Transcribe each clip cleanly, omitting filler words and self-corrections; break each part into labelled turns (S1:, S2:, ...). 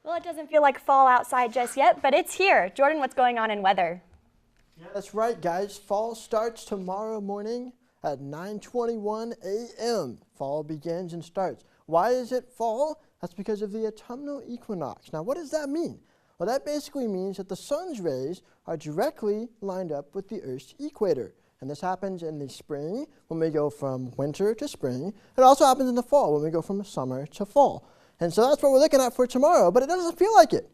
S1: Well, it doesn't feel like fall outside just yet, but it's here. Jordan, what's going on in weather?
S2: Yeah, that's right, guys. Fall starts tomorrow morning at 9:21 a.m. Fall begins and starts. Why is it fall? That's because of the autumnal equinox. Now, what does that mean? Well, that basically means that the sun's rays are directly lined up with the Earth's equator. And this happens in the spring when we go from winter to spring. It also happens in the fall when we go from summer to fall. And so that's what we're looking at for tomorrow, but it doesn't feel like it.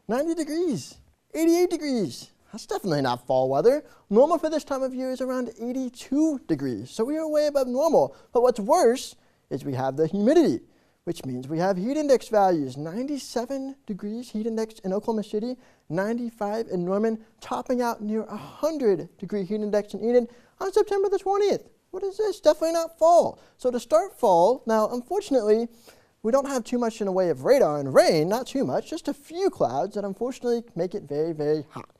S2: 90 degrees, 88 degrees. That's definitely not fall weather. Normal for this time of year is around 82 degrees, so we are way above normal. But what's worse is we have the humidity, which means we have heat index values. 97 degrees heat index in Oklahoma City, 95 in Norman, topping out near 100-degree heat index in Eden on September the 20th. What is this? Definitely not fall. So to start fall, now unfortunately, we don't have too much in the way of radar and rain, not too much, just a few clouds that unfortunately make it very, very hot.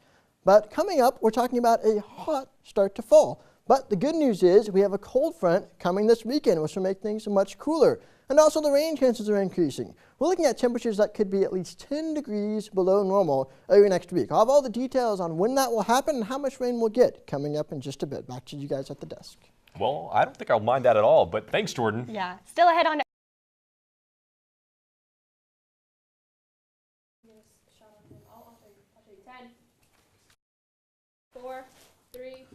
S2: But coming up, we're talking about a hot start to fall. But the good news is we have a cold front coming this weekend, which will make things much cooler. And also the rain chances are increasing. We're looking at temperatures that could be at least 10 degrees below normal early next week. I'll have all the details on when that will happen and how much rain we'll get coming up in just a bit. Back to you guys at the desk.
S3: Well, I don't think I'll mind that at all, but thanks, Jordan.
S1: Yeah, still ahead on. I'll show you 10, 4, 3.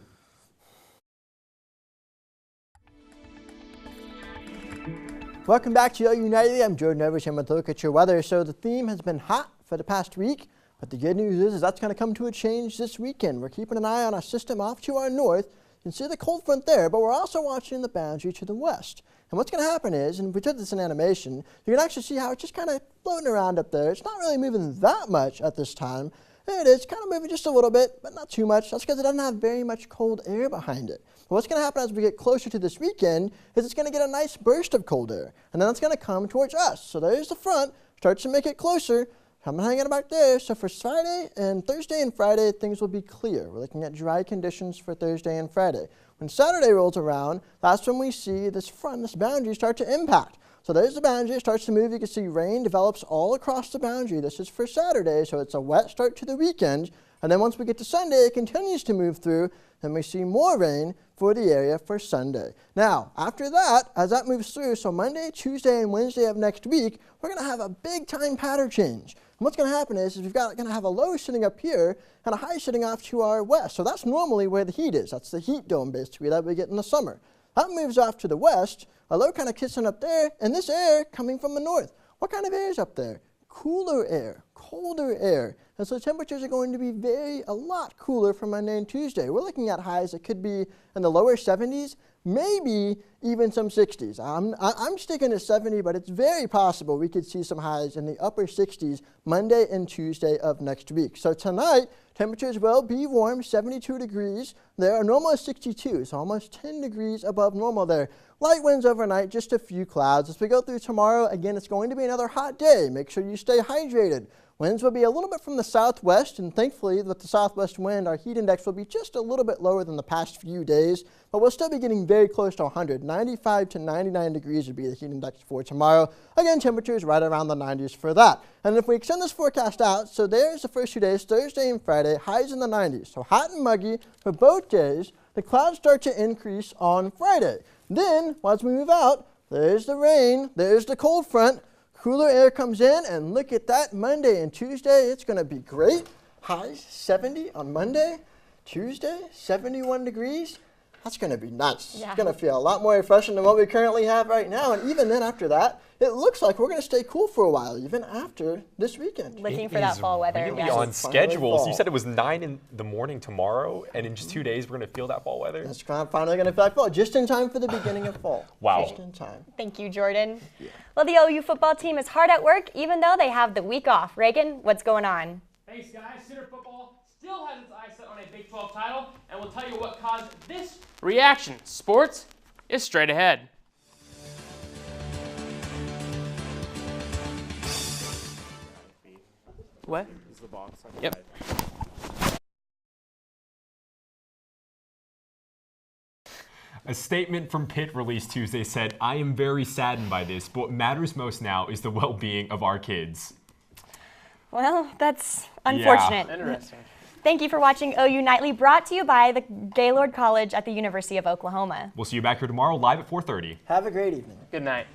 S2: Welcome back to OU Nightly. I'm Jordan Overton with a look at your weather. So the theme has been hot for the past week, but the good news is that's going to come to a change this weekend. We're keeping an eye on a system off to our north. You can see the cold front there, but we're also watching the boundary to the west. And what's going to happen is, and we took this in animation, you can actually see how it's just kind of floating around up there. It's not really moving that much at this time. There it is, kind of moving just a little bit, but not too much. That's because it doesn't have very much cold air behind it. But what's going to happen as we get closer to this weekend is it's going to get a nice burst of cold air, and then it's going to come towards us. So there's the front, starts to make it closer. I'm hanging back there. So for Friday and Thursday and Friday, things will be clear. We're looking at dry conditions for Thursday and Friday. When Saturday rolls around, that's when we see this front, this boundary start to impact. So there's the boundary, it starts to move. You can see rain develops all across the boundary. This is for Saturday, so it's a wet start to the weekend. And then once we get to Sunday, it continues to move through. Then we see more rain for the area for Sunday. Now, after that, as that moves through, so Monday, Tuesday, and Wednesday of next week, we're going to have a big time pattern change. And what's going to happen is we've got going to have a low sitting up here and a high sitting off to our west. So that's normally where the heat is. That's the heat dome, basically, that we get in the summer. That moves off to the west, a low kind of kissing up there, and this air coming from the north. What kind of air is up there? Cooler air, colder air. And so temperatures are going to be a lot cooler for Monday and Tuesday. We're looking at highs that could be in the lower 70s, maybe even some 60s. I'm sticking to 70, but it's very possible we could see some highs in the upper 60s Monday and Tuesday of next week. So tonight, temperatures will be warm, 72 degrees. There, normal is 62, so almost 10 degrees above normal there. Light winds overnight, just a few clouds. As we go through tomorrow, again, it's going to be another hot day. Make sure you stay hydrated. Winds will be a little bit from the southwest, and thankfully with the southwest wind, our heat index will be just a little bit lower than the past few days, but we'll still be getting very close to 100. 95 to 99 degrees would be the heat index for tomorrow. Again, temperatures right around the 90s for that. And if we extend this forecast out, so there's the first 2 days, Thursday and Friday, highs in the 90s. So hot and muggy for both days. The clouds start to increase on Friday. Then, once we move out, there's the rain, there's the cold front. Cooler air comes in, and look at that. Monday and Tuesday, it's going to be great. Highs 70 on Monday. Tuesday, 71 degrees. That's going to be nice. Yeah. It's going to feel a lot more refreshing than what we currently have right now. And even then after that, it looks like we're going to stay cool for a while, even after this weekend.
S1: Looking for that fall weather.
S3: Really on schedule. So you said it was 9 in the morning tomorrow, and in just 2 days we're going to feel that fall weather?
S2: It's finally going to feel like fall, just in time for the beginning of fall.
S3: Wow.
S2: Just in time.
S1: Thank you, Jordan.
S2: Yeah.
S1: Well, the OU football team is hard at work, even though they have the week off. Reagan, what's going on?
S4: Thanks, guys. Center football still has its eyes set on a Big 12 title, and we'll tell you what caused this reaction. Sports is straight ahead. What?
S5: Is the box on
S4: Yep.
S3: A statement from Pitt released Tuesday said, "I am very saddened by this, but what matters most now is the well-being of our kids."
S1: Well, that's unfortunate.
S4: Interesting.
S1: Thank you for watching OU Nightly, brought to you by the Gaylord College at the University of Oklahoma.
S3: We'll see you back here tomorrow live at 4:30.
S2: Have a great evening.
S4: Good night.